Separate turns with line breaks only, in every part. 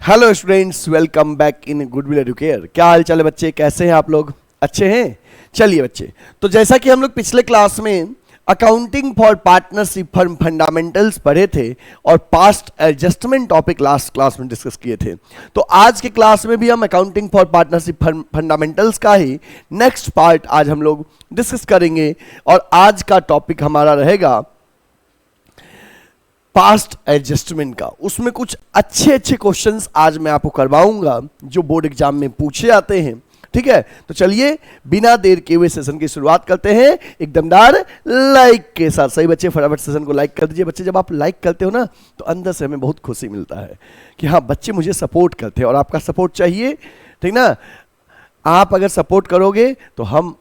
Hello students, welcome back in goodwill Educare. क्या हाल चाल है बच्चे, कैसे हैं आप लोग? अच्छे हैं? चलिए बच्चे, तो जैसा कि हम लोग पिछले क्लास में accounting for partnership firm fundamentals पढ़े थे और past adjustment topic last class में डिस्कस किए थे, तो आज के क्लास में भी हम accounting for partnership firm fundamentals का ही नेक्स्ट पार्ट आज हम लोग डिस्कस करेंगे। और आज का टॉपिक हमारा रहेगा पास्ट एडजस्टमेंट का। उसमें कुछ अच्छे अच्छे क्वेश्चंस आज मैं आपको करवाऊंगा जो बोर्ड एग्जाम में पूछे जाते हैं। ठीक है, तो चलिए बिना देर के हुए सेशन की शुरुआत करते हैं एक दमदार लाइक के साथ। सही बच्चे, फटाफट सेशन को लाइक कर दीजिए। बच्चे, जब आप लाइक करते हो ना तो अंदर से हमें बहुत खुशी मिलता है कि हाँ, बच्चे मुझे सपोर्ट करते हैं और आपका सपोर्ट चाहिए। ठीक ना, आप अगर सपोर्ट करोगे तो हम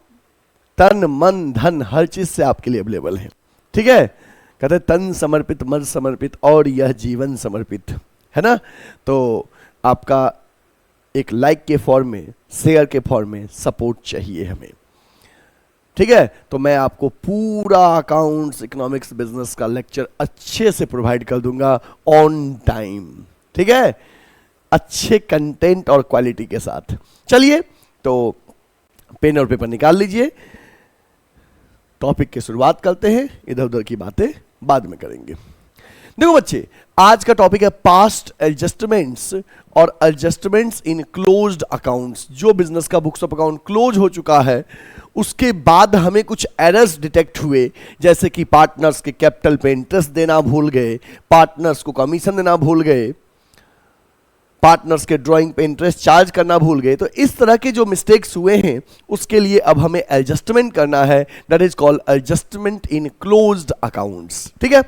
तन मन धन हर चीज से आपके लिए अवेलेबल हैं। ठीक है, कहते तन समर्पित मन समर्पित और यह जीवन समर्पित, है ना। तो आपका एक लाइक के फॉर्म में, शेयर के फॉर्म में सपोर्ट चाहिए हमें। ठीक है, तो मैं आपको पूरा अकाउंट्स, इकोनॉमिक्स, बिजनेस का लेक्चर अच्छे से प्रोवाइड कर दूंगा ऑन टाइम। ठीक है, अच्छे कंटेंट और क्वालिटी के साथ। चलिए, तो पेन और पेपर निकाल लीजिए, टॉपिक की शुरुआत करते हैं। इधर उधर की बातें बाद में करेंगे। देखो बच्चे, आज का टॉपिक है पास्ट एडजस्टमेंट्स और एडजस्टमेंट्स इन क्लोज्ड अकाउंट्स। जो बिजनेस का बुक्स ऑफ अकाउंट क्लोज हो चुका है उसके बाद हमें कुछ एरर्स डिटेक्ट हुए, जैसे कि पार्टनर्स के कैपिटल पे इंटरेस्ट देना भूल गए, पार्टनर्स को कमीशन देना भूल गए, पार्टनर्स के ड्राइंग पे इंटरेस्ट चार्ज करना भूल गए। तो इस तरह के जो मिस्टेक्स हुए हैं उसके लिए अब हमें एडजस्टमेंट करना है, that is called adjustment in closed accounts. ठीक है,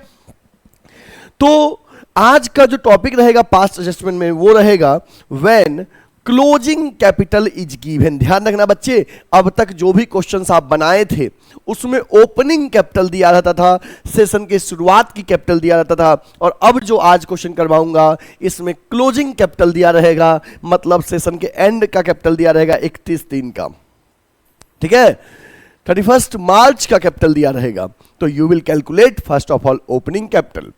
तो आज का जो टॉपिक रहेगा पास्ट एडजस्टमेंट में वो रहेगा when closing capital is given. ध्यान रखना बच्चे, अब तक जो भी क्वेश्चंस आप बनाए थे उसमें ओपनिंग कैपिटल दिया रहता था, सेशन के शुरुआत की कैपिटल दिया रहता था, और अब जो आज क्वेश्चन करवाऊंगा इसमें क्लोजिंग कैपिटल दिया रहेगा, मतलब सेशन के एंड का कैपिटल दिया रहेगा 31/3 का। ठीक है, 31 मार्च का कैपिटल दिया रहेगा। तो you will calculate first of all opening capital.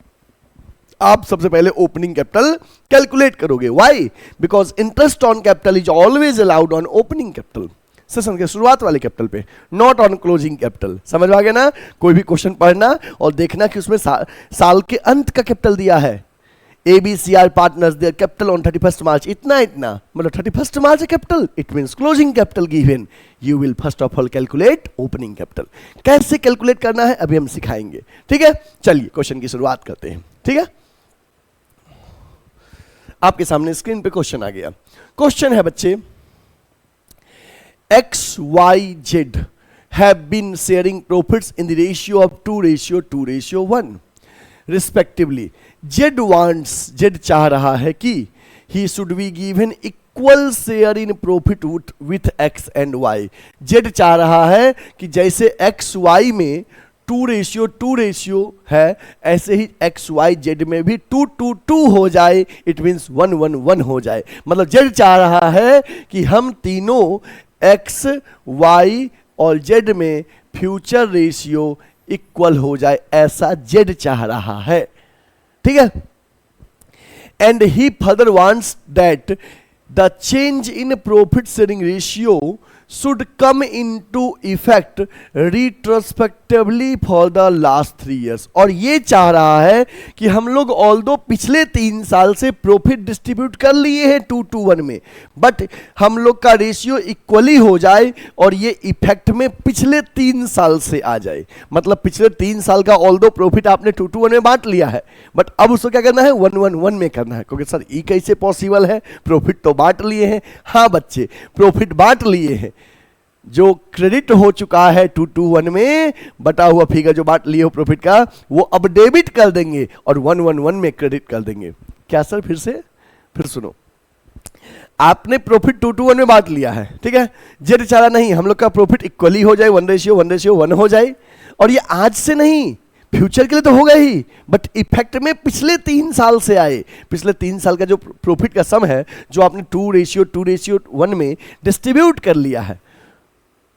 आप सबसे पहले ओपनिंग कैपिटल कैलकुलेट करोगे। Why? Because interest on capital is always allowed on opening capital, session के शुरुआत वाले कैपिटल पे, नॉट ऑन क्लोजिंग कैपिटल। समझ आ गया ना? कोई भी क्वेश्चन पढ़ना और देखना कि उसमें साल के अंत का कैपिटल दिया है। ABCR partners their capital on 31 March, इतना इतना, मतलब 31 March capital, it means closing capital given. You will first of all calculate opening capital. कैसे कैलकुलेट करना है अभी हम सिखाएंगे। ठीक है, चलिए क्वेश्चन की शुरुआत करते हैं। ठीक है, आपके सामने स्क्रीन पे क्वेश्चन आ गया। क्वेश्चन है बच्चे, XYZ have been sharing profits in the ratio of 2:2:1 respectively. Z चाह रहा है कि he should be given equal share in profit with X and Y. Z चाह रहा है कि जैसे XY में 2:2 है, ऐसे ही XYZ में भी 2:2 हो जाए, इट मीन्स 1:1 हो जाए। मतलब Z चाह रहा है कि हम तीनों X, Y और Z में फ्यूचर रेशियो इक्वल हो जाए, ऐसा Z चाह रहा है। ठीक है, and he further wants that the change in profit sharing ratio should come into effect retrospectively for the last 3 years। और ये चाह रहा है कि हम लोग ऑल्दो पिछले 3 साल से प्रॉफिट डिस्ट्रीब्यूट कर लिए हैं 2:1 में, बट हम लोग का रेशियो इक्वली हो जाए और ये इफेक्ट में पिछले 3 साल से आ जाए। मतलब पिछले 3 साल का ऑल्दो प्रॉफिट आपने 2:1 में बांट लिया है, बट अब उसको क्या करना है, 1:1 में करना है। क्योंकि सर ये कैसे पॉसिबल है, प्रॉफिट तो बांट लिए हैं। हाँ बच्चे, प्रॉफिट बांट लिए हैं, जो क्रेडिट हो चुका है 2:1 में, बटा हुआ फिगर जो बांट लिए हो प्रॉफिट का, वो अब डेबिट कर देंगे और 1:1 में क्रेडिट कर देंगे। क्या सर? फिर सुनो, आपने प्रॉफिट 2:1 में बांट लिया है। ठीक है, जेड चारा नहीं, हम लोग का प्रॉफिट इक्वली हो जाए, 1:1 हो जाए। और ये आज से नहीं, फ्यूचर के लिए तो होगा ही, बट इफेक्ट में पिछले 3 साल से आए। पिछले 3 साल का जो प्रॉफिट का सम है, जो आपने 2:1 में डिस्ट्रीब्यूट कर लिया है,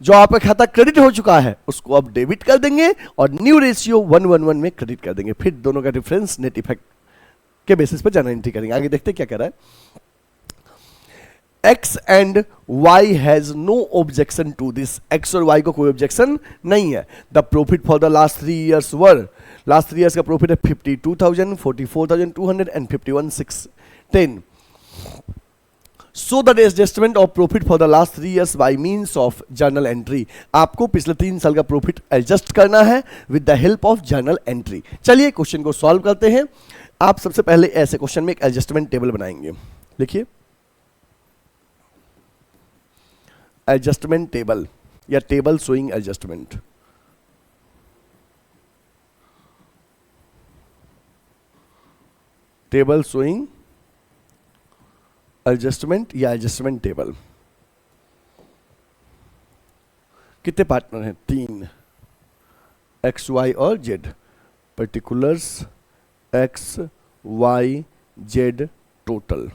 जो आपका खाता क्रेडिट हो चुका है, उसको अब डेबिट कर देंगे और न्यू रेशियो 1:1 में क्रेडिट कर देंगे। फिर दोनों का डिफरेंस नेट इफेक्ट के बेसिस पर जनरल एंट्री करेंगे। आगे देखते क्या कह रहा है। X and Y has no objection to this, X और वाई को कोई ऑब्जेक्शन नहीं है। The profit for the last 3 years were, last 3 years का प्रॉफिट है 52,000, 44,200 and 51,610. So the adjustment of profit for the last 3 years by means of journal entry, आपको पिछले 3 साल का प्रॉफिट एडजस्ट करना है with the help of journal entry. चलिए question को सॉल्व करते हैं। आप सबसे पहले ऐसे क्वेश्चन में एक एडजस्टमेंट टेबल बनाएंगे। लिखिए एडजस्टमेंट टेबल या table showing adjustment. Table showing adjustment या एडजस्टमेंट टेबल। कितने पार्टनर हैं? 3, एक्स वाई और Z. Particulars X Y Z total.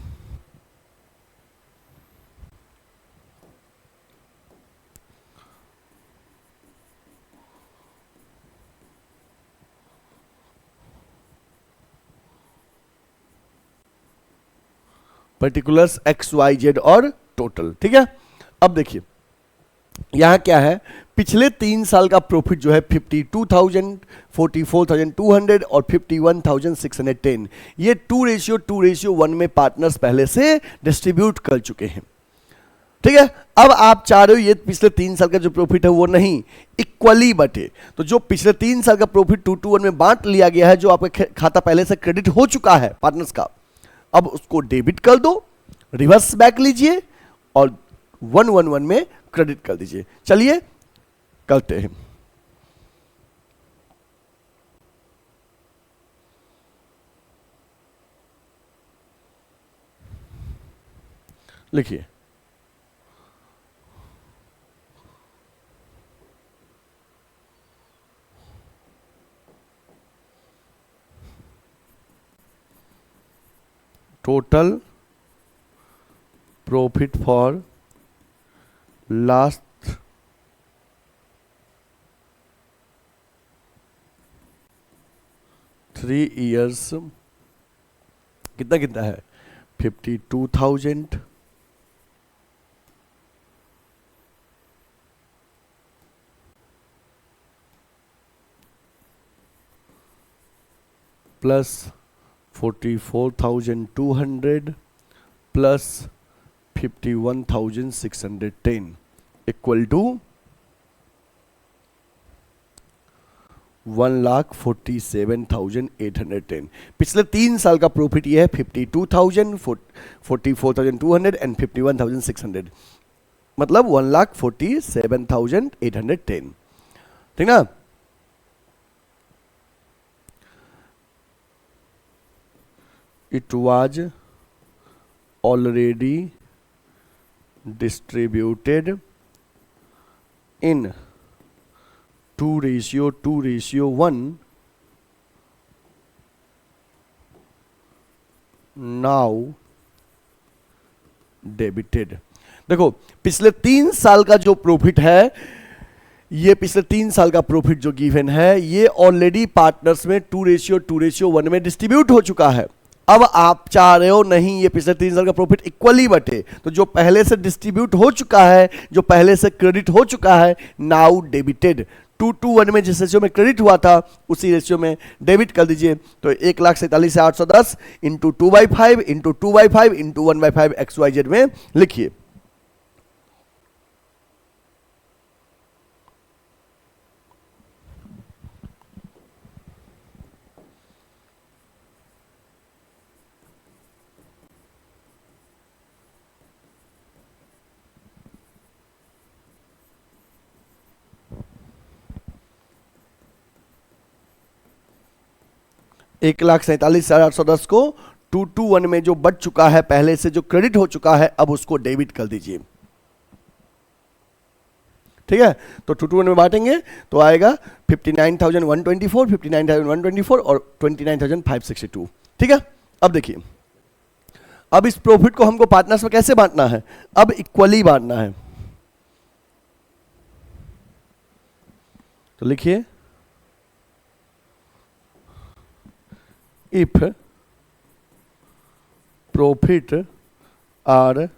Particulars X Y Z और टोटल, ठीक है। अब देखिए यहां क्या है, पिछले 3 साल का प्रॉफिट जो है 52,000, 44,200 और 51,610, ये 2:1 में पार्टनर्स पहले से डिस्ट्रीब्यूट कर चुके हैं, ठीक है। अब आप चाह रहे हो ये पिछले 3 साल का जो प्रॉफिट है वो नहीं, इक्वली बटे। तो जो पिछले 3 साल का प्रॉफिट 2:1 में बांट लिया गया है, जो आपका खाता पहले से क्रेडिट हो चुका है पार्टनर्स का, अब उसको डेबिट कर दो, रिवर्स बैक लीजिए और 111 में क्रेडिट कर दीजिए। चलिए करते हैं। लिखिए total profit for last 3 years कितना कितना है? 52,000 प्लस 44,200 प्लस 51,610 इक्वल टू 1,47,810। पिछले 3 साल का प्रॉफिट ये है 52,000, 44,200 एंड 51,600, मतलब 1,47,810, ठीक ना। It was already distributed in 2:1, now debited। देखो पिछले 3 साल का जो प्रॉफिट है, ये पिछले 3 साल का प्रॉफिट जो गिवन है, ये ऑलरेडी पार्टनर्स में 2:1 में डिस्ट्रीब्यूट हो चुका है। अब आप चाह रहे हो नहीं ये पिछले 3 साल का प्रॉफिट इक्वली बटे, तो जो पहले से डिस्ट्रीब्यूट हो चुका है, जो पहले से क्रेडिट हो चुका है, नाउ डेबिटेड। 2:1 में जिस रेशियो में क्रेडिट हुआ था उसी रेशियो में डेबिट कर दीजिए। तो 1,47,810 इंटू 2/5 इंटू 2/5 इंटू 1/5 XYZ में लिखिए। एक 1,47,810 को 2:1 में जो बच चुका है, पहले से जो क्रेडिट हो चुका है, अब उसको डेबिट कर दीजिए, ठीक है। तो 2:1 में बांटेंगे तो आएगा 59,124, 59,124 और 29,562, ठीक है। अब देखिए, अब इस प्रॉफिट को हमको पार्टनर्स में कैसे बांटना है? अब इक्वली बांटना है। तो लिखिए if profit are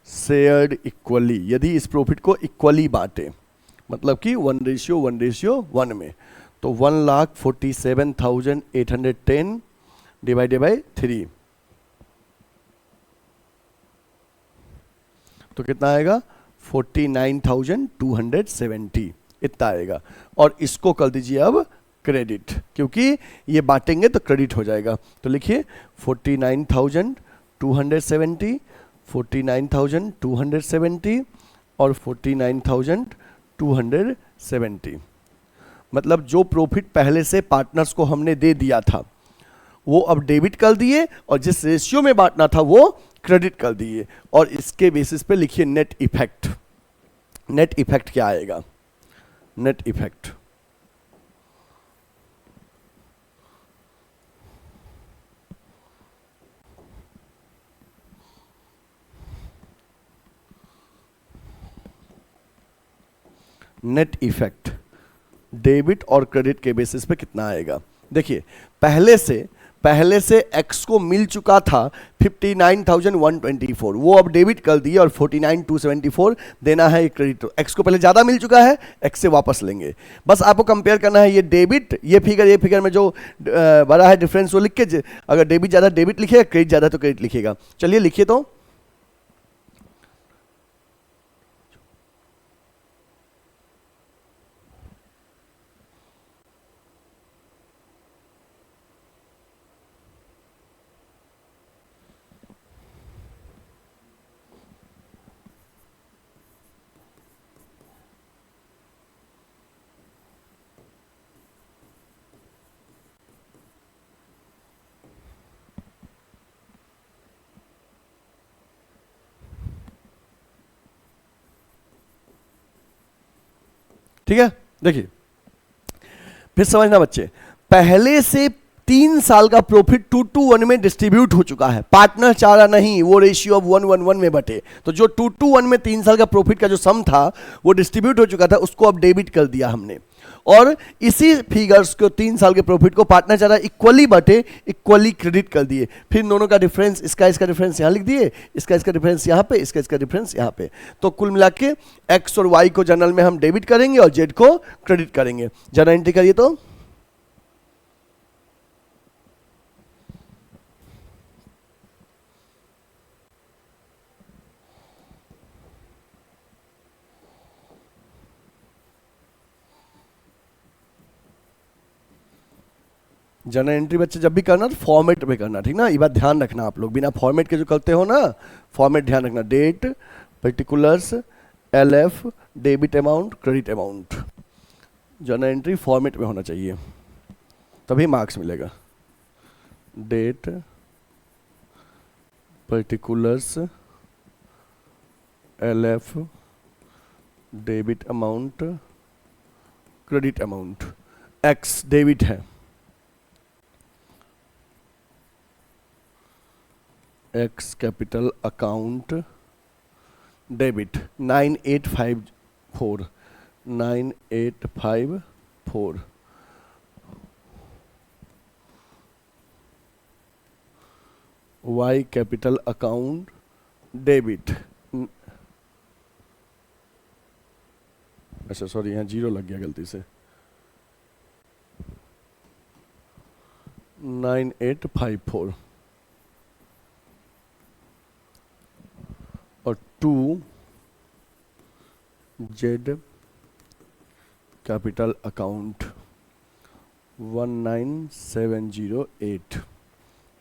shared equally, यदि इस प्रॉफिट को इक्वली बांटे, मतलब कि 1:1 में, तो 1,47,810 डिवाइडेड बाई 3, तो कितना आएगा 49,270, इतना आएगा। और इसको कर दीजिए अब क्रेडिट, क्योंकि ये बांटेंगे तो क्रेडिट हो जाएगा। तो लिखिए 49,270, 49,270 और 49,270, मतलब जो प्रॉफिट पहले से पार्टनर्स को हमने दे दिया था वो अब डेबिट कर दिए, और जिस रेशियो में बांटना था वो क्रेडिट कर दिए। और इसके बेसिस पे लिखिए नेट इफेक्ट। नेट इफेक्ट क्या आएगा? Net effect net effect debit और क्रेडिट के बेसिस पे कितना आएगा? देखिए पहले से x को मिल चुका था 59,124, वो अब डेबिट कर दिए, और 49,274 देना है क्रेडिट। तो x को पहले ज़्यादा मिल चुका है, x से वापस लेंगे। बस आपको कंपेयर करना है ये डेबिट, ये फिगर में जो बड़ा है डिफरेंस वो लिख के, अगर डेबिट ज़्यादा डेबिट लिखेगा, क्रेडिट ज़्यादा तो क्रेडिट लिखेगा। चलिए लिखिए तो ठीक है। देखिए फिर समझना बच्चे, पहले से 3 साल का प्रॉफिट 2:1 में डिस्ट्रीब्यूट हो चुका है, पार्टनर चाह रहा नहीं वो रेशियो अब 1:1 में बटे, तो जो 2:1 में 3 साल का प्रॉफिट का जो सम था वो डिस्ट्रीब्यूट हो चुका था, उसको अब डेबिट कर दिया हमने। और इसी फिगर्स को 3 साल के प्रॉफिट को पार्टनर चाह रहा इक्वली बटे, इक्वली क्रेडिट कर दिए। फिर दोनों का डिफरेंस, इसका डिफरेंस यहाँ लिख दिए, इसका डिफरेंस यहाँ पे, इसका डिफरेंस यहाँ पे। तो कुल मिला के एक्स और वाई को जनरल में हम डेबिट करेंगे और जेड को क्रेडिट करेंगे। जरा एंट्री करिए तो जनरल एंट्री बच्चे जब भी करना तो फॉर्मेट में करना, ठीक ना। ये बात ध्यान रखना आप लोग, बिना फॉर्मेट के जो करते हो ना, फॉर्मेट ध्यान रखना। Date, particulars, LF, debit amount, credit amount, journal entry format में होना चाहिए, तभी मार्क्स मिलेगा। Date, particulars, LF, debit amount, credit amount. X debit है, X capital account debit 9854, 9854। Y capital account debit, अच्छा सॉरी यहाँ 0 लग गया गलती से, 9854। और 2 जेड कैपिटल अकाउंट 19708,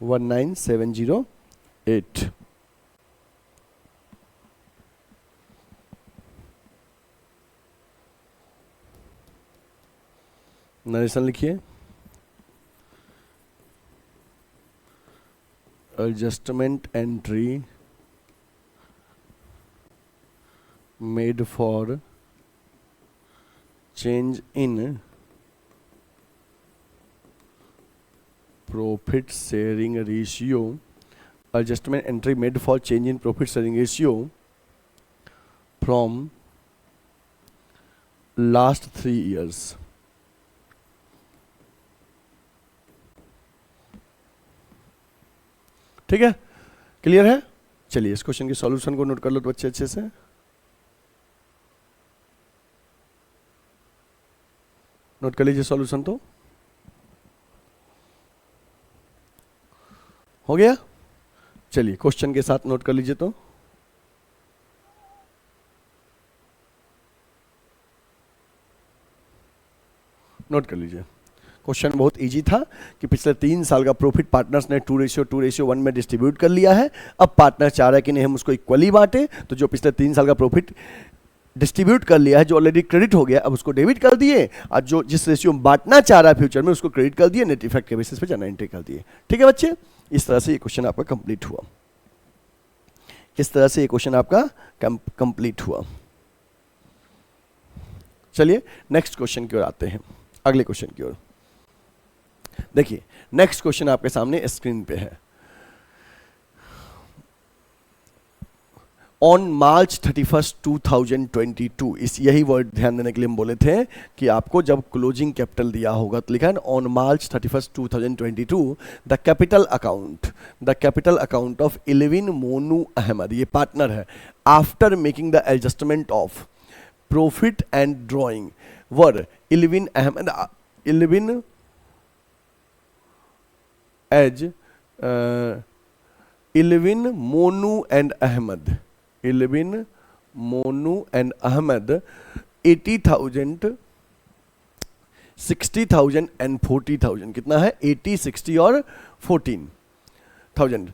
19708। नरेशन लिखिए। Adjustment entry made for change in profit sharing ratio, adjustment entry made for change in profit sharing ratio from last 3 years। ठीक है, क्लियर है। चलिए इस क्वेश्चन के सॉल्यूशन को नोट कर लो तो बच्चे अच्छे से। नोट कर लीजिए सॉल्यूशन तो हो गया। चलिए क्वेश्चन के साथ नोट कर लीजिए तो नोट कर लीजिए। क्वेश्चन बहुत इजी था कि पिछले 3 साल का प्रॉफिट पार्टनर्स ने 2:1 में डिस्ट्रीब्यूट कर लिया है। अब पार्टनर चाह रहा है कि नहीं हम उसको इक्वली बांटे, तो जो पिछले 3 साल का प्रॉफिट डिस्ट्रीब्यूट कर लिया है, जो ऑलरेडी क्रेडिट हो गया, अब उसको डेबिट कर दिए, और जो जिस रेशियो में बांटना चाह रहा है फ्यूचर में उसको क्रेडिट कर दिए, नेट इफेक्ट के बेसिस पे जनरल एंट्री कर दिए। ठीक है बच्चे, इस तरह से ये क्वेश्चन आपका कंप्लीट हुआ। इस तरह से ये क्वेश्चन आपका कंप्लीट हुआ। चलिए नेक्स्ट क्वेश्चन की ओर आते हैं, अगले क्वेश्चन की ओर। देखिए नेक्स्ट क्वेश्चन आपके सामने स्क्रीन पे है। ऑन मार्च 31, 2022, इस यही वर्ड ध्यान देने के लिए हम बोले थे कि आपको जब क्लोजिंग कैपिटल दिया होगा तो लिखा है on March 31, 2022 the capital account of 11 Monu Ahmad, ये पार्टनर है, after making the adjustment of profit and drawing were 11 Ahmad 11 as 11 Monu and Ahmad 11 Monu and Ahmad 80,000 60,000 and 40,000, कितना है 80, 60 और 14,000.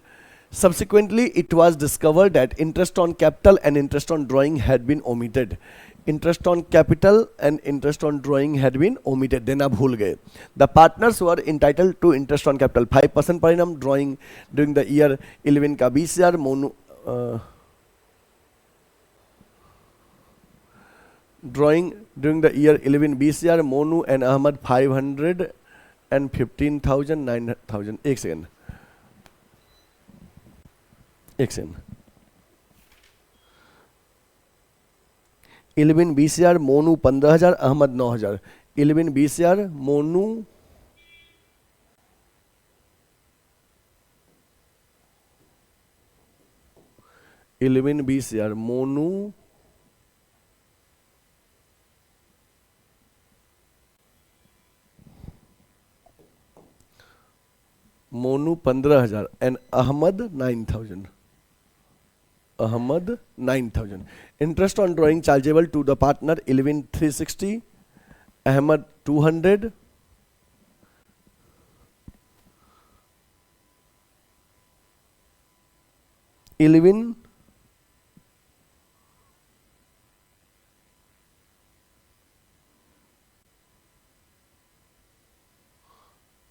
Subsequently, it was discovered that interest on capital and interest on drawing had been omitted. Interest on capital and interest on drawing had been omitted. देना भूल गए. The partners were entitled to interest on capital 5% per annum, drawing during the year 11 का 20,000, Monu drawing during the year 11 20,000, Monu and Ahmad 500 and 15,000 9,000. एक second 11 20,000, Monu 15,000, Ahmad 9,000. 11 20,000, Monu 11 20,000, Monu 15,000 and Ahmad 9,000. Ahmad 9,000. Interest on drawing chargeable to the partner 11 360, Ahmad 200,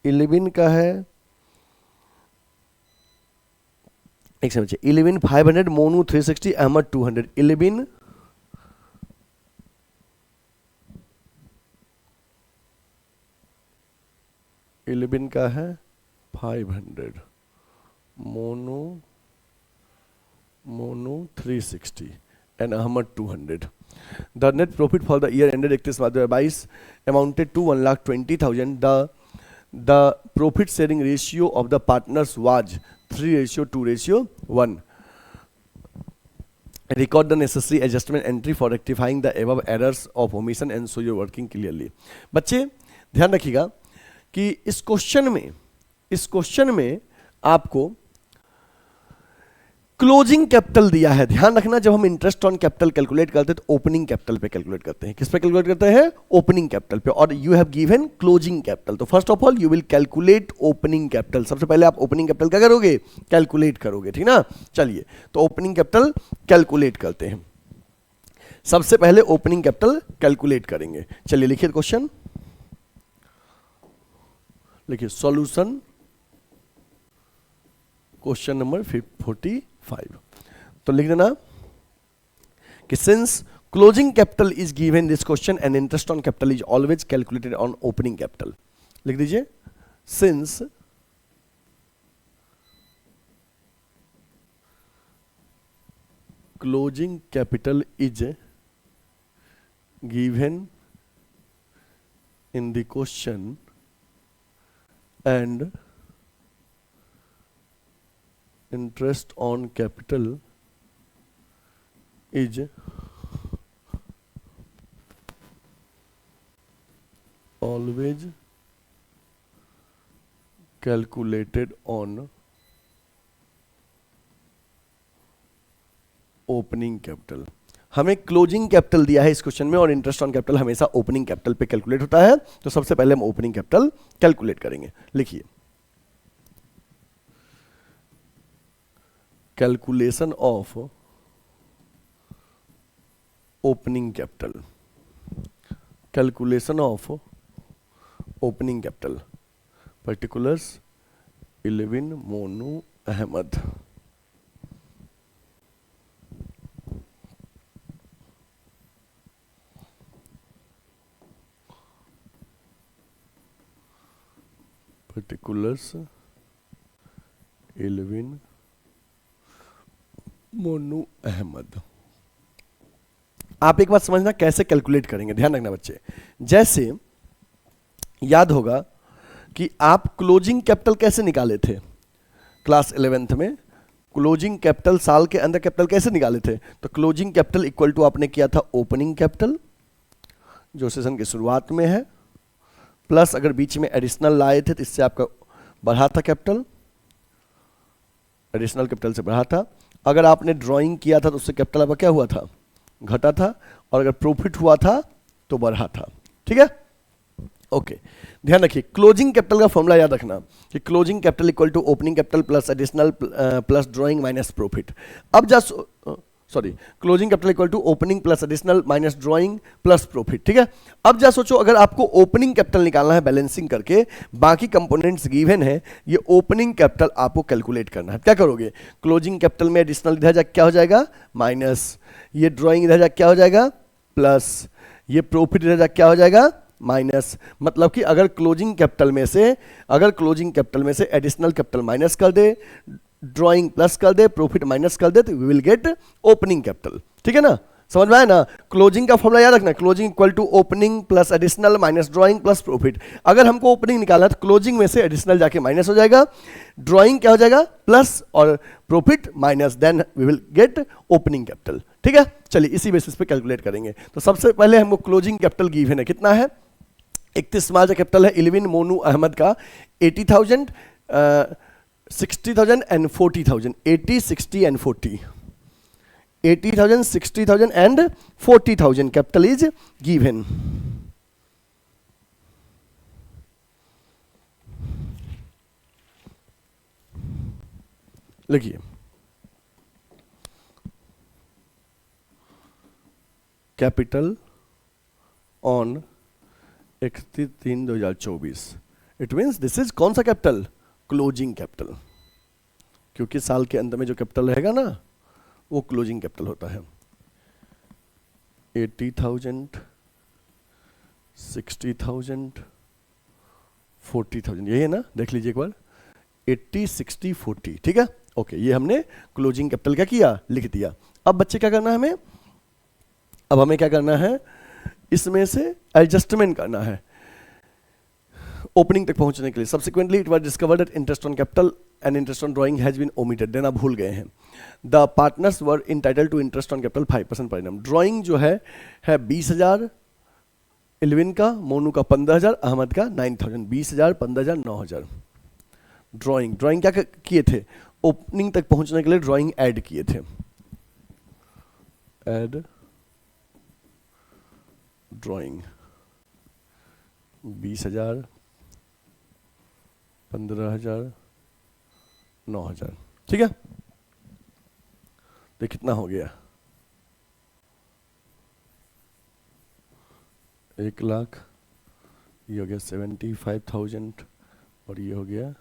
Eleven का है एक समझिए 11 500, मोनू 360, अहमद 200. 11 का है 500, Monu 360 and Ahmad 200. The net profit for the year ended 31 March 2022 amounted to 1,20,000. The profit sharing ratio of the partners was 3:2:1. Record the necessary adjustment entry for rectifying the above errors of omission and so you're working clearly. बच्चे ध्यान रखिएगा कि इस question में आपको closing capital दिया है। ध्यान रखना, जब हम इंटरेस्ट ऑन कैपिटल कैलकुलेट करते हैं तो ओपनिंग कैपिटल पे कैलकुलेट करते हैं। किस पे कैलकुलेट करते हैं? ओपनिंग कैपिटल पे। और you have given closing capital, तो first of all you will calculate opening capital. सबसे पहले आप ओपनिंग कैपिटल क्या करोगे? कैलकुलेट करोगे, ठीक ना। चलिए तो ओपनिंग कैपिटल कैलकुलेट करते हैं। सबसे पहले ओपनिंग कैपिटल कैलकुलेट करेंगे। चलिए लिखिए क्वेश्चन, लिखिए सॉल्यूशन क्वेश्चन नंबर 45। तो लिख देना कि since closing capital is given this question and interest on capital is always calculated on opening capital. लिख दीजिए since closing capital is given in the question and interest on capital is always calculated on opening capital. हमें closing capital दिया है इस question में और interest on capital हमेशा opening capital पे कैलकुलेट होता है, तो सबसे पहले हम ओपनिंग कैपिटल कैलकुलेट करेंगे। लिखिए, calculation of opening capital, calculation of opening capital, particulars eleven Monu Ahmad. Particulars eleven Monu Ahmad. आप एक बात समझना कैसे कैलकुलेट करेंगे, ध्यान रखना बच्चे। जैसे याद होगा कि आप क्लोजिंग कैपिटल कैसे निकाले थे क्लास 11th में, क्लोजिंग कैपिटल साल के अंदर कैपिटल कैसे निकाले थे, तो क्लोजिंग कैपिटल इक्वल टू आपने किया था ओपनिंग कैपिटल जो सेशन की शुरुआत में है, प्लस अगर बीच में एडिशनल लाए थे तो इससे आपका बढ़ा था कैपिटल, एडिशनल कैपिटल से बढ़ा था। अगर आपने ड्राइंग किया था तो उससे कैपिटल आपका क्या हुआ था, घटा था, और अगर प्रॉफिट हुआ था तो बढ़ा था। ठीक है, ओके। ध्यान रखिए, क्लोजिंग कैपिटल का फॉर्मूला याद रखना कि closing capital equal to opening capital plus additional plus drawing minus profit. अब closing capital equal to opening plus additional minus drawing plus profit. ठीक है, अब जा सोचो अगर आपको ओपनिंग कैपिटल निकालना है बैलेंसिंग करके, बाकी कंपोनेंट्स गिवन है, ये ओपनिंग कैपिटल आपको कैलकुलेट करना है। क्या करोगे, क्लोजिंग कैपिटल में एडिशनल इधर जा क्या हो जाएगा माइनस, ये ड्राइंग इधर जा क्या हो जाएगा प्लस, ये प्रॉफिट इधर जा क्या हो जाएगा माइनस। मतलब कि अगर क्लोजिंग कैपिटल में से एडिशनल कैपिटल माइनस कर दे, ड्राइंग प्लस कर दे, प्रॉफिट माइनस कर दे, तो we will get opening capital. ठीक है ना, समझ में आया ना। क्लोजिंग का फॉर्मूला याद रखना, closing equal to opening plus additional minus drawing plus profit. अगर हमको ओपनिंग निकालना है तो क्लोजिंग में से एडिशनल जाके माइनस हो जाएगा, ड्राइंग क्या हो जाएगा प्लस, और profit minus, then we will get opening capital. ठीक है, चलिए इसी बेसिस पे कैलकुलेट करेंगे। तो सबसे पहले हमको क्लोजिंग कैपिटल गिवन है, कितना है 31 मार्च का कैपिटल है इलेविन मोनू अहमद का 80,000, 60,000 and 40,000, 80, 60 and 40, 80,000, 60,000 and 40,000 capital is given. लिखिए, capital on 31/3/2024, it means this is कौन सा कैपिटल, क्लोजिंग कैपिटल, क्योंकि साल के अंत में जो कैपिटल रहेगा ना वो क्लोजिंग कैपिटल होता है। 80,000, 60,000, 40,000, यही है ना, देख लीजिए एक बार, 80, 60, 40। ठीक है, ओके, ये हमने क्लोजिंग कैपिटल क्या किया, लिख दिया। अब बच्चे क्या करना है हमें, अब हमें क्या करना है, इसमें से एडजस्टमेंट करना है ओपनिंग तक पहुंचने के लिए। Subsequently it was discovered that interest on capital and interest on drawing has been omitted, देना भूल गए हैं। The partners were entitled to interest on capital 5% per annum. Drawing जो है 20,000 इलेविन का, मोनू का 15,000, अहमद का 9,000, 20,000, 15,000, 9,000। ड्राइंग क्या किए थे, ओपनिंग तक पहुंचने के लिए ड्राइंग ऐड किए थे, ऐड ड्राइंग 20,000, 15,000, 9,000। ठीक है, तो कितना हो गया, 1,00,000, ये हो गया 75,000 और ये हो गया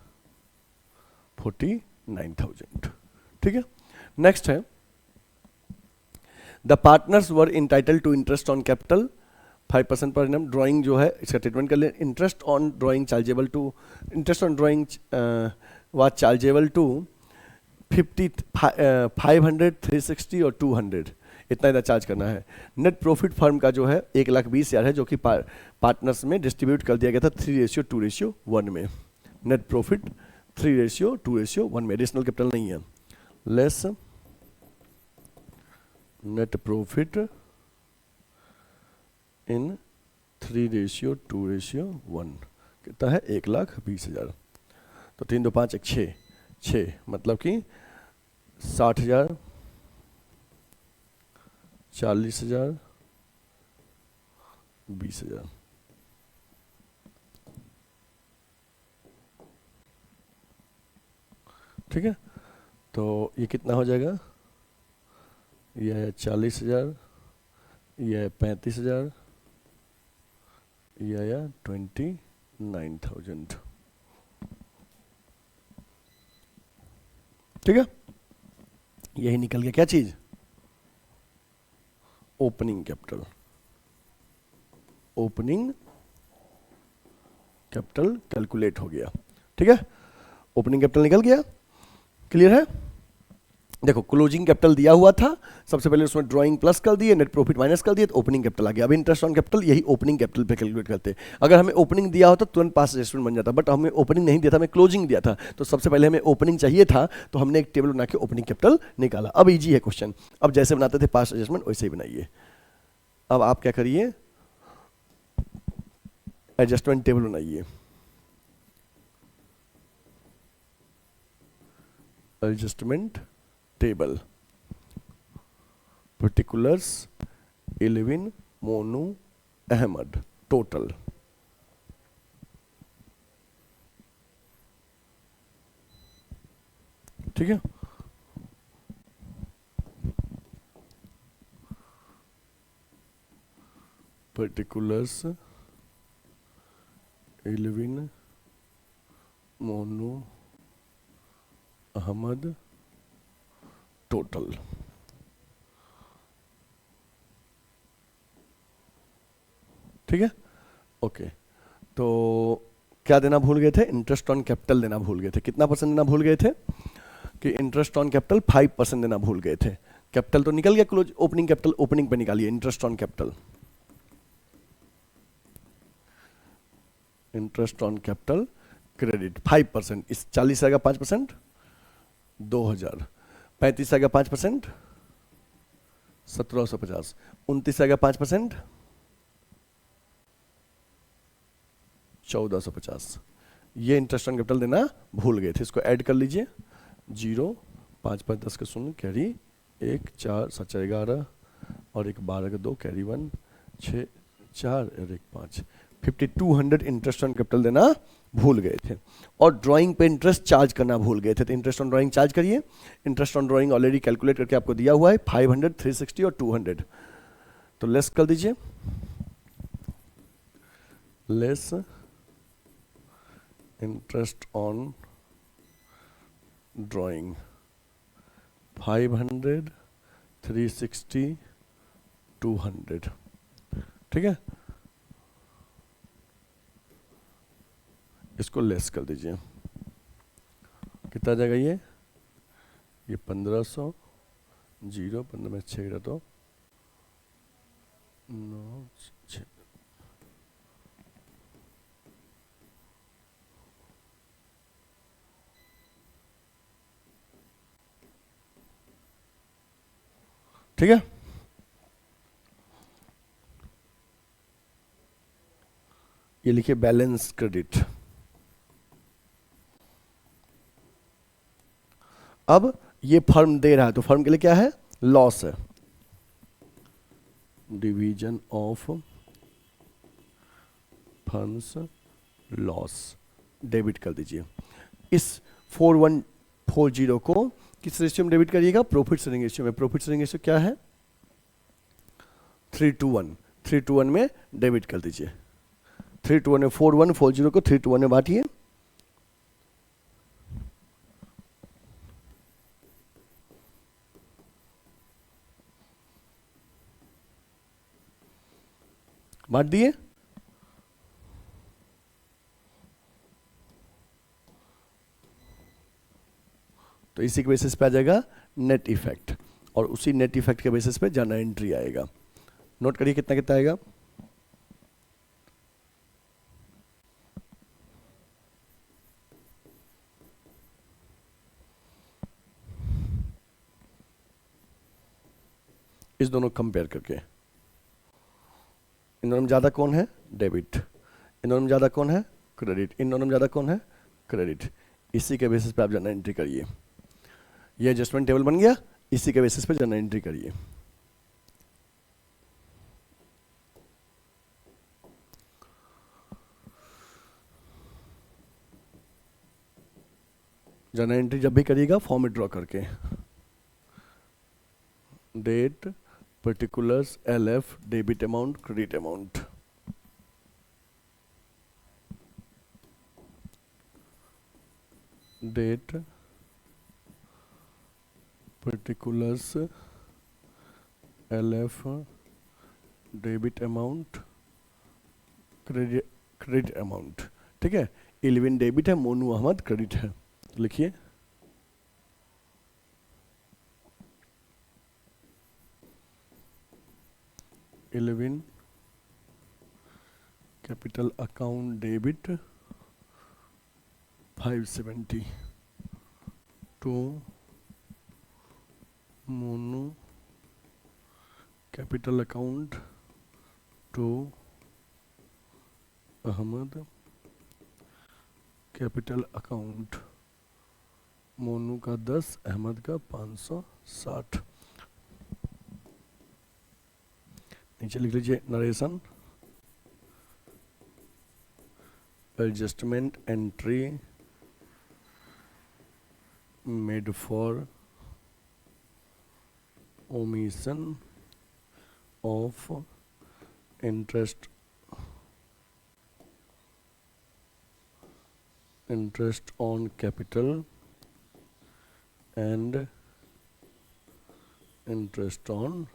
49,000। ठीक है, नेक्स्ट है the partners were entitled to interest on capital 5% per annum. Drawing जो है इसका ट्रीटमेंट कर ले, interest on drawing chargeable to, interest on drawing was chargeable to 500, 360 और 200, इतना चार्ज करना है। नेट प्रॉफिट फर्म का जो है 1,20,000 है, जो कि पार्टनर्स में डिस्ट्रीब्यूट कर दिया गया था 3:2:1 में। नेट प्रॉफिट 3:2:1 में, एडिशनल कैपिटल नहीं है। लेस नेट प्रॉफिट इन 3:2:1 कितना है? 1,20,000। तो 3 2 5 1 6 6 मतलब कि 60,000, 40,000, 20,000। ठीक है, तो ये कितना हो जाएगा? यह है 40,000, यह है 35,000, यह है 29,000। ठीक है, यही निकल गया क्या चीज? Opening capital. Opening capital calculate हो गया। ठीक है, ओपनिंग कैपिटल निकल गया। क्लियर है? देखो क्लोजिंग कैपिटल दिया हुआ था, सबसे पहले उसमें ड्राइंग प्लस कर दिए, नेट प्रॉफिट माइनस कर दिए, तो ओपनिंग कैपिटल आ गया। अब इंटरेस्ट ऑन कैपिटल यही ओपनिंग कैपिटल पे कैलकुलेट करते हैं। अगर हमें ओपनिंग दिया होता तो तुरंत पास एडजस्टमेंट बन जाता, बट हमें ओपनिंग नहीं दिया था, हमें क्लोजिंग दिया था, तो सबसे पहले हमें ओपनिंग चाहिए था, तो हमने एक टेबल बना के ओपनिंग कैपिटल निकाला। अब इजी है क्वेश्चन, अब जैसे बनाते थे पास एडजस्टमेंट वैसे ही बनाइए। अब आप क्या करिए, एडजस्टमेंट टेबल बनाइए। Adjustment table, particulars 11 Monu Ahmad total. ठीक है, पर्टिकुलर्स 11 मोनू अहमद टोटल। ठीक है, ओके। तो क्या देना भूल गए थे? इंटरेस्ट ऑन कैपिटल देना भूल गए थे। कितना परसेंट देना भूल गए थे? कि इंटरेस्ट ऑन कैपिटल 5% देना भूल गए थे। कैपिटल तो निकल गया, क्लोज ओपनिंग कैपिटल ओपनिंग पे निकालिए। Interest on capital, interest on capital credit 5%। इस 40 आएगा 5%, 2,000। 35 आएगा 5%, 1,750। 29 आएगा 5%, 1,450। ये इंटरेस्ट ऑन कैपिटल देना भूल गए थे, इसको ऐड कर लीजिए। 0 5 5 10 का 0 कैरी 1 4 7 4 11 और 1 12 का 2 कैरी 1 6 4 और 1 5। 5,200 इंटरेस्ट ऑन कैपिटल देना भूल गए थे। और ड्राइंग पे इंटरेस्ट चार्ज करना भूल गए थे, तो इंटरेस्ट ऑन ड्राइंग चार्ज करिए। Interest on drawing already calculate करके आपको दिया हुआ है 500, 360 और 200। तो लेस कर दीजिए, लेस इंटरेस्ट ऑन ड्राइंग 500, 360, 200। ठीक है, इसको लेस कर दीजिए। कितना आ जाएगा ये 1500, 0 15 में 6 गिरा तो 9 6। ठीक है, ये लिखिए बैलेंस क्रेडिट। अब ये फर्म दे रहा है, तो फर्म के लिए क्या है? लॉस है। Division of funds loss debit कर दीजिए। इस 4140 को किस रेशियो में डेबिट करिएगा? प्रॉफिट शेयरिंग रेशियो में। प्रॉफिट शेयरिंग रेशियो क्या है? 3:1। 3:1 में डेबिट कर दीजिए। 3:1 में 4140 को 3:1 में बांटिए। बांट दिए। तो इसी के बेसिस पे आ जाएगा नेट इफेक्ट, और उसी नेट इफेक्ट के बेसिस पे जर्नल एंट्री आएगा। नोट करिए कितना कितना आएगा। इस दोनों कंपेयर करके। इन दोनों में ज़्यादा कौन है? डेबिट। इन दोनों में ज़्यादा कौन है? क्रेडिट। इन दोनों में ज़्यादा कौन है? क्रेडिट। इसी के बेसिस पे आप जर्नल एंट्री करिए। ये एडजस्टमेंट टेबल बन गया, इसी के बेसिस पे जर्नल एंट्री करिए। जर्नल एंट्री जब भी करिएगा फॉर्मेट ड्रॉ करके, date, particulars, LF, debit amount, credit amount. Date, particulars, LF, debit amount, credit amount. ठीक है, इलेवन डेबिट है, मोनू अहमद क्रेडिट है। तो लिखिए eleven capital account debit 570 to Monu capital account to Ahmad capital account. Monu का 10, अहमद का 560। नीचे लिख लीजिए narration, adjustment entry made for omission of interest on capital and interest on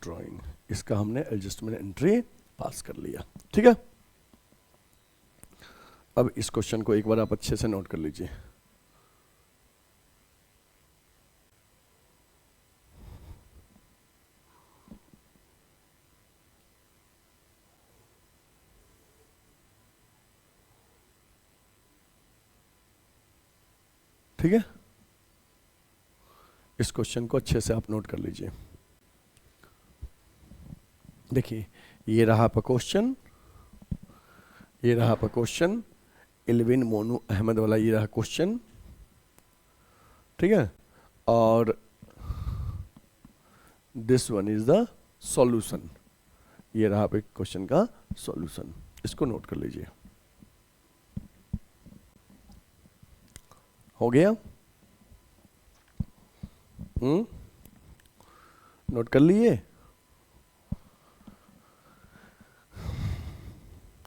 drawing। इसका हमने एडजस्टमेंट एंट्री पास कर लिया। ठीक है, अब इस क्वेश्चन को एक बार आप अच्छे से नोट कर लीजिए। ठीक है, इस क्वेश्चन को अच्छे से आप नोट कर लीजिए। देखिए, ये रहा आपका क्वेश्चन, ये रहा आपका क्वेश्चन, इलेवन मोनू अहमद वाला ये रहा क्वेश्चन। ठीक है, और this one is the solution. ये रहा आपके क्वेश्चन का सॉल्यूशन, इसको नोट कर लीजिए। हो गया? नोट कर लिए?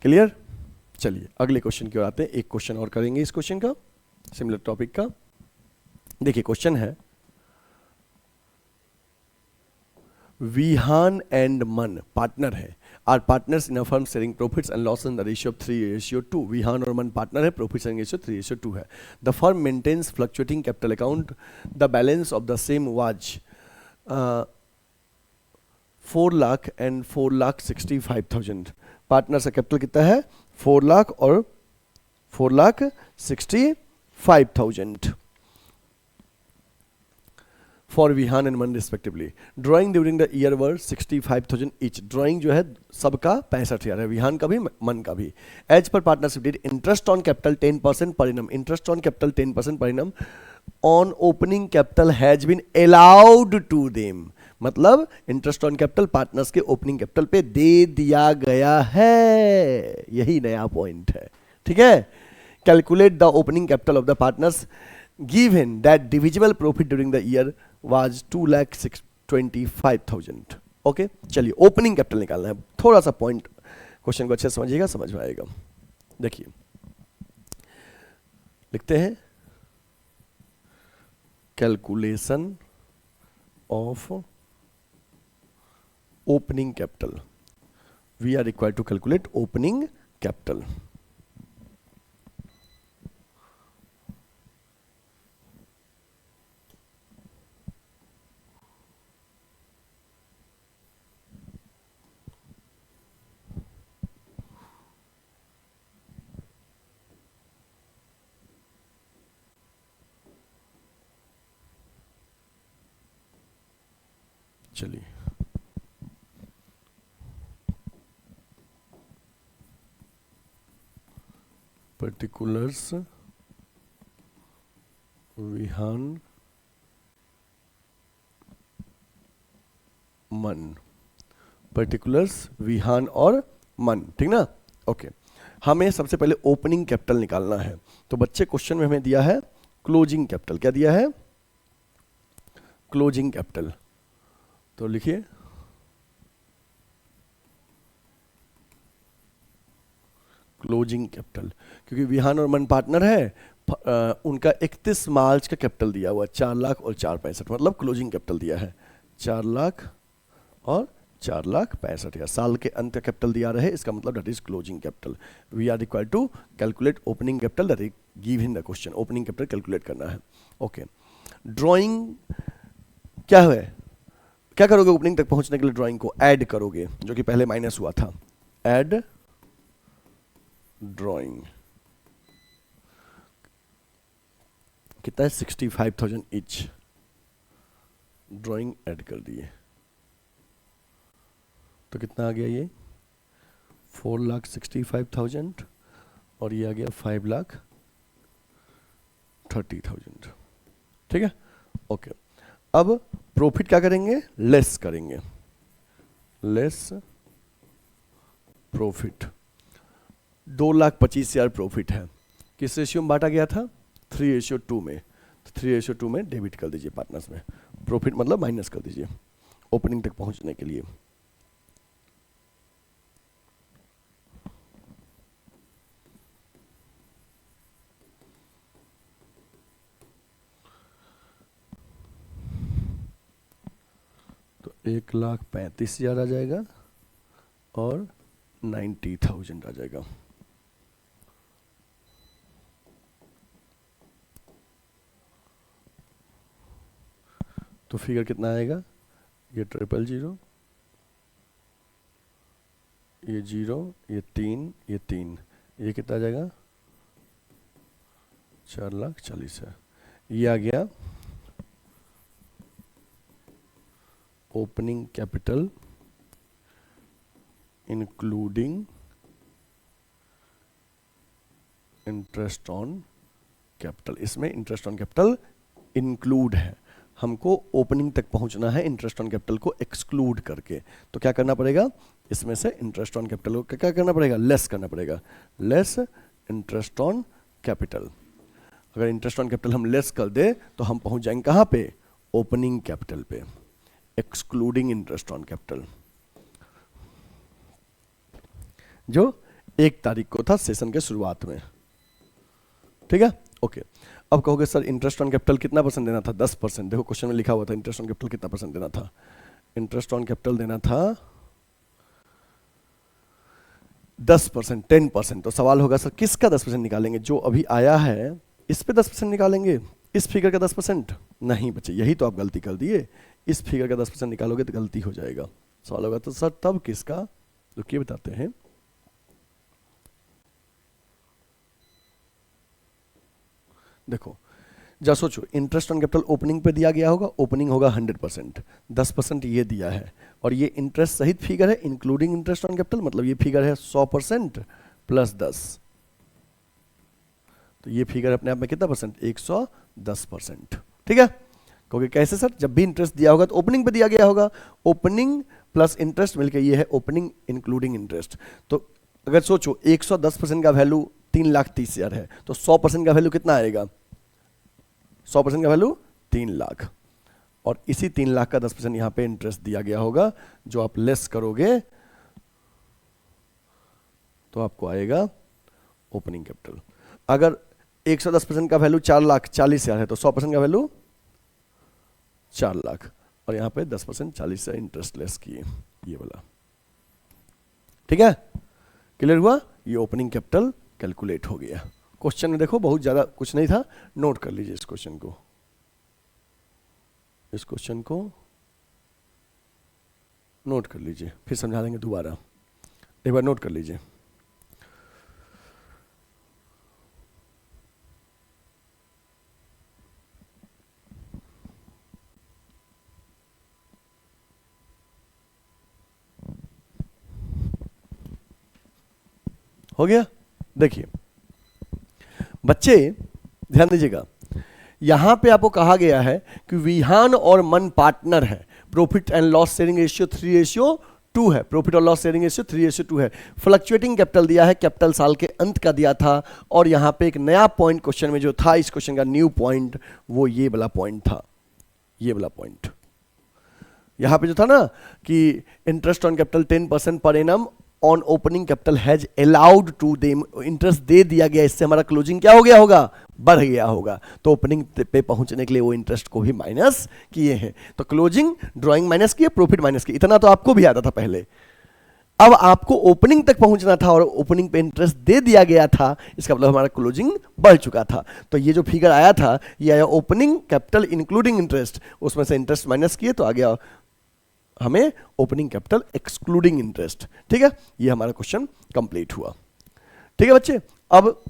क्लियर? चलिए अगले क्वेश्चन की ओर आते हैं। एक क्वेश्चन और करेंगे इस क्वेश्चन का, सिमिलर टॉपिक का। देखिए क्वेश्चन है, विहान एंड मन पार्टनर है, are partners in a firm sharing profits and loss in the ratio of 3:2। Vihan और मन पार्टनर है, प्रॉफिट शेयरिंग रेशियो 3:2 है। The firm maintains fluctuating capital account, the balance of the same was 4 lakh and 4,65,000। Partners का capital कितना है? 4 लाख और 4,65,000 for Vihan and Mann respectively. Drawing during the year were 65,000 each. Drawing जो है सबका 65,000 है, विहान का भी मन का भी। As per partnership deed, interest on capital 10% per annum, interest on capital 10% per annum on opening capital has been allowed to them. मतलब इंटरेस्ट ऑन कैपिटल पार्टनर्स के ओपनिंग कैपिटल पे दे दिया गया है, यही नया पॉइंट है। ठीक है, calculate the opening capital of the partners given that divisible profit during the year was 2,25,000। Okay, चलिए ओपनिंग कैपिटल निकालना है। थोड़ा सा पॉइंट क्वेश्चन को अच्छे से समझिएगा, समझ में आएगा। देखिए लिखते हैं, calculation of opening capital. We are required to calculate opening capital. चलिए पर्टिकुलर्स विहान मन, पर्टिकुलर्स विहान और मन, ठीक ना। ओके, हमें सबसे पहले ओपनिंग कैपिटल निकालना है। तो बच्चे क्वेश्चन में हमें दिया है क्लोजिंग कैपिटल। क्या दिया है? Closing capital. तो लिखिए क्लोजिंग कैपिटल, क्योंकि विहान और मन पार्टनर है। उनका 31 मार्च का कैपिटल दिया हुआ 4,00,000 और 4,65,000, मतलब क्लोजिंग कैपिटल दिया है 4,00,000 और 4,65,000। साल के अंत का कैपिटल दिया रहे, इसका मतलब that is closing capital. We are required to calculate opening capital, that is give in the question. Opening capital calculate करना है। ओके, ड्राइंग क्या है? क्या करोगे ओपनिंग तक पहुंचने के लिए? ड्राइंग को ऐड करोगे, जो कि पहले माइनस हुआ था। ऐड ड्राइंग कितना है? 65,000 इच। ड्राइंग ऐड कर दिए तो कितना आ गया? ये 4,65,000 और ये आ गया 5,30,000। ठीक है, ओके। अब प्रॉफिट क्या करेंगे? लेस करेंगे, लेस प्रॉफिट। 2,25,000 प्रॉफिट है। किस रेशियो में बांटा गया था? 3:2 में। 3:2 में डेबिट कर दीजिए पार्टनर्स में। प्रॉफिट मतलब माइनस कर दीजिए ओपनिंग तक पहुंचने के लिए। तो 1,35,000 आ जाएगा और 90,000 आ जाएगा। तो फिगर कितना आएगा? ये 000, ये 0, ये 3, ये 3, ये कितना आ जाएगा? 4,40,000। ये आ गया opening capital including interest on capital. इसमें इंटरेस्ट ऑन कैपिटल इंक्लूड है, हमको ओपनिंग तक पहुंचना है इंटरेस्ट ऑन कैपिटल को एक्सक्लूड करके। तो क्या करना पड़ेगा? इसमें से इंटरेस्ट ऑन कैपिटल को क्या करना पड़ेगा? लेस करना पड़ेगा। Less interest on capital. अगर इंटरेस्ट ऑन कैपिटल हम लेस कर दे तो हम पहुंच जाएंगे कहां पे? ओपनिंग कैपिटल पे, एक्सक्लूडिंग इंटरेस्ट ऑन कैपिटल, जो 1 तारीख को था सेशन के शुरुआत में। ठीक है, ओके। अब कहोगे सर इंटरेस्ट ऑन कैपिटल कितना परसेंट देना था? 10%। देखो क्वेश्चन में लिखा हुआ था इंटरेस्ट ऑन कैपिटल कितना परसेंट देना था। इंटरेस्ट ऑन कैपिटल देना था 10%, 10%। तो सवाल होगा सर किसका 10% निकालेंगे? जो अभी आया है इस पे 10% निकालेंगे, इस फिगर का 10%? नहीं बच्चे, यही तो आप गलती कर दिए। इस फिगर का 10% निकालोगे तो गलती हो जाएगा। सवाल होगा तो सर तब किसका? तो क्या बताते हैं। देखो जब सोचो इंटरेस्ट ऑन कैपिटल ओपनिंग पे दिया गया होगा, ओपनिंग होगा 100%, 10% ये दिया है, और ये इंटरेस्ट सहित फिगर है इंक्लूडिंग इंटरेस्ट ऑन कैपिटल, मतलब ये फिगर है 100% प्लस 10। तो ये फिगर अपने आप में कितना परसेंट? 110%। ठीक है, क्योंकि कैसे सर? जब भी इंटरेस्ट दिया होगा तो ओपनिंग पे दिया गया होगा, ओपनिंग प्लस इंटरेस्ट मिलकर ये है ओपनिंग इंक्लूडिंग इंटरेस्ट। तो अगर सोचो 110% का वैल्यू 3,30,000 है, तो 100% का वैल्यू कितना आएगा? 100% का वैल्यू 3,00,000, और इसी 3,00,000 का 10% यहां पे इंटरेस्ट दिया गया होगा, जो आप लेस करोगे तो आपको आएगा ओपनिंग कैपिटल। अगर 110% का वैल्यू 4,40,000 है, तो 100% का वैल्यू 4,00,000, और यहां पे 10% 40 से इंटरेस्ट लेस किए, ये वाला। ठीक है, क्लियर हुआ? ये ओपनिंग कैपिटल कैलकुलेट हो गया। क्वेश्चन में देखो बहुत ज्यादा कुछ नहीं था, नोट कर लीजिए इस क्वेश्चन को, इस क्वेश्चन को नोट कर लीजिए, फिर समझा देंगे दोबारा, एक बार नोट कर लीजिए। हो गया। देखिए बच्चे ध्यान दीजिएगा, यहां पे आपको कहा गया है कि विहान और मन पार्टनर है, profit and loss sharing ratio 3:2 है, प्रॉफिट और लॉस शेयरिंग रेशियो 3:2 है। फ्लक्चुएटिंग कैपिटल दिया है, कैपिटल साल के अंत का दिया था, और यहां पे एक नया पॉइंट क्वेश्चन में जो था, इस क्वेश्चन का न्यू पॉइंट वो ये वाला पॉइंट था, ये वाला पॉइंट यहां पे जो था ना कि इंटरेस्ट ऑन कैपिटल 10% पर annum on opening capital has allowed to them, interest दे दिया गया, इससे हमारा क्लोजिंग क्या हो गया होगा, बढ़ गया होगा, तो ओपनिंग पे पहुंचने के लिए वो इंटरेस्ट को भी माइनस किए हैं। तो क्लोजिंग ड्राइंग माइनस किए, प्रॉफिट माइनस किए, इतना तो आपको भी आता था पहले। अब आपको ओपनिंग तक पहुंचना था और ओपनिंग पे इंटरेस्ट दे दिया गया था, इसका मतलब हमारा क्लोजिंग बढ़ चुका था। तो ये जो फिगर आया था ये आया ओपनिंग कैपिटल इंक्लूडिंग इंटरेस्ट, उसमें से इंटरेस्ट माइनस किए तो आ गया हमें ओपनिंग कैपिटल एक्सक्लूडिंग इंटरेस्ट। ठीक है, ये हमारा क्वेश्चन कंप्लीट हुआ। ठीक है बच्चे, अब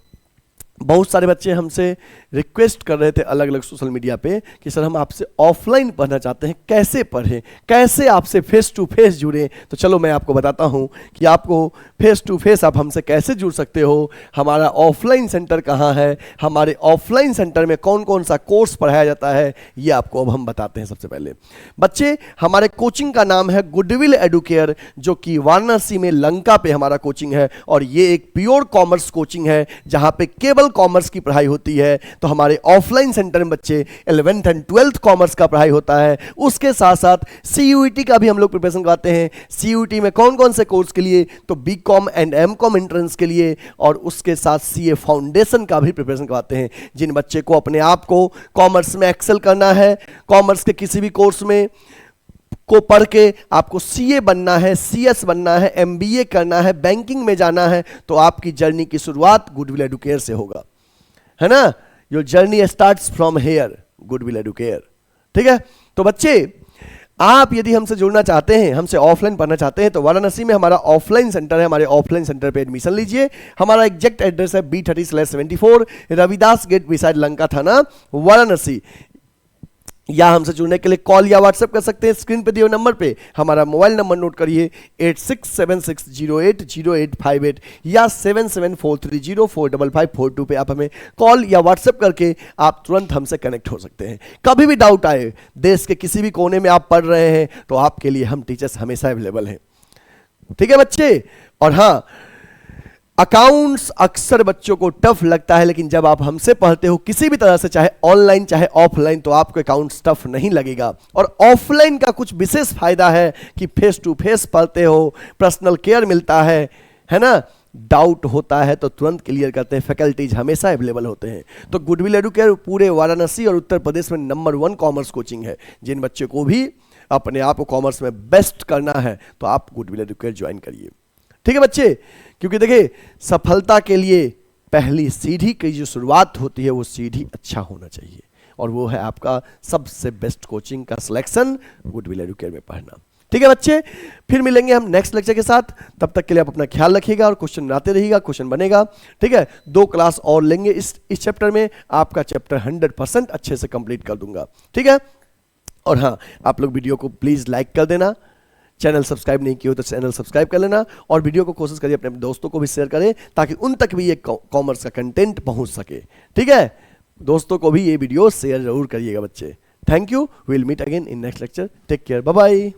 बहुत सारे बच्चे हमसे रिक्वेस्ट कर रहे थे अलग अलग सोशल मीडिया पे कि सर हम आपसे ऑफलाइन पढ़ना चाहते हैं, कैसे पढ़ें, कैसे आपसे फेस टू फेस जुड़ें। तो चलो मैं आपको बताता हूं कि आपको फेस टू फेस आप हमसे कैसे जुड़ सकते हो, हमारा ऑफलाइन सेंटर कहां है, हमारे ऑफलाइन सेंटर में कौन कौन सा कोर्स पढ़ाया जाता है, ये आपको अब हम बताते हैं। सबसे पहले बच्चे, हमारे कोचिंग का नाम है गुडविल एडुकेयर, जो कि वाराणसी में लंका पे हमारा कोचिंग है, और ये एक प्योर कॉमर्स कोचिंग है जहां पे केवल कॉमर्स की पढ़ाई होती है। तो हमारे ऑफलाइन सेंटर में बच्चे 11th एंड 12th कॉमर्स का पढ़ाई होता है, उसके साथ साथ सीयूईटी का भी हम लोग प्रिपरेशन करवाते हैं। सीयूईटी में कौन कौन से कोर्स के लिए, तो बीकॉम एंड एमकॉम एंट्रेंस के लिए, और उसके साथ सीए फाउंडेशन का भी प्रिपरेशन करवाते हैं। जिन बच्चे को अपने आप को कॉमर्स में एक्सेल करना है, कॉमर्स के किसी भी कोर्स में को पढ़ के आपको सीए बनना है, सीएस बनना है, एमबीए करना है, बैंकिंग में जाना है, तो आपकी जर्नी की शुरुआत गुडविल एडुकेयर से होगा, है ना। Your journey starts from here, goodwill Educare. ठीक है, तो बच्चे आप यदि हमसे जुड़ना चाहते हैं, हमसे ऑफलाइन पढ़ना चाहते हैं, तो वाराणसी में हमारा ऑफलाइन सेंटर है, हमारे ऑफलाइन सेंटर पे एडमिशन लीजिए। हमारा एग्जैक्ट एड्रेस है B30/74 Ravidas gate beside Lanka थाना, वाराणसी। या हमसे जुड़ने के लिए कॉल या व्हाट्सएप कर सकते हैं स्क्रीन पे दिए हुए नंबर पे। हमारा मोबाइल नंबर नोट करिए 8676080858 या 7743045542 पे आप हमें कॉल या व्हाट्सएप करके आप तुरंत हमसे कनेक्ट हो सकते हैं। कभी भी डाउट आए, देश के किसी भी कोने में आप पढ़ रहे हैं, तो आपके लिए हम टीचर्स हमेशा अवेलेबल हैं। ठीक है बच्चे, और हाँ, अकाउंट्स अक्सर बच्चों को टफ लगता है, लेकिन जब आप हमसे पढ़ते हो किसी भी तरह से, चाहे ऑनलाइन चाहे ऑफलाइन, तो आपको अकाउंट्स टफ नहीं लगेगा। और ऑफलाइन का कुछ विशेष फायदा है कि फेस टू फेस पढ़ते हो, पर्सनल केयर मिलता है ना, डाउट होता है तो तुरंत क्लियर करते हैं, फैकल्टीज हमेशा अवेलेबल होते हैं। तो गुडविल एडुकेयर पूरे वाराणसी और उत्तर प्रदेश में नंबर 1 कॉमर्स कोचिंग है। जिन बच्चों को भी अपने आप को कॉमर्स में बेस्ट करना है, तो आप गुडविल एडुकेयर ज्वाइन करिए। ठीक है बच्चे, क्योंकि देखिए सफलता के लिए पहली सीढ़ी की जो शुरुआत होती है वो सीढ़ी अच्छा होना चाहिए, और वो है आपका सबसे बेस्ट कोचिंग का सिलेक्शन गुडविल एडुकेयर में पढ़ना। ठीक है बच्चे, फिर मिलेंगे हम नेक्स्ट लेक्चर के साथ। तब तक के लिए आप अपना ख्याल रखिएगा और क्वेश्चन बनाते रहिएगा, क्वेश्चन बनेगा। ठीक है, 2 क्लास और लेंगे इस चैप्टर में, आपका चैप्टर 100% अच्छे से कंप्लीट कर दूंगा। ठीक है, और हाँ, आप लोग वीडियो को प्लीज लाइक कर देना, चैनल सब्सक्राइब नहीं किया हो तो चैनल सब्सक्राइब कर लेना, और वीडियो को कोशिश करिए अपने दोस्तों को भी शेयर करें ताकि उन तक भी ये कॉमर्स का कंटेंट पहुंच सके। ठीक है, दोस्तों को भी ये वीडियो शेयर जरूर करिएगा बच्चे। Thank you, will meet again in next lecture, take care, bye bye.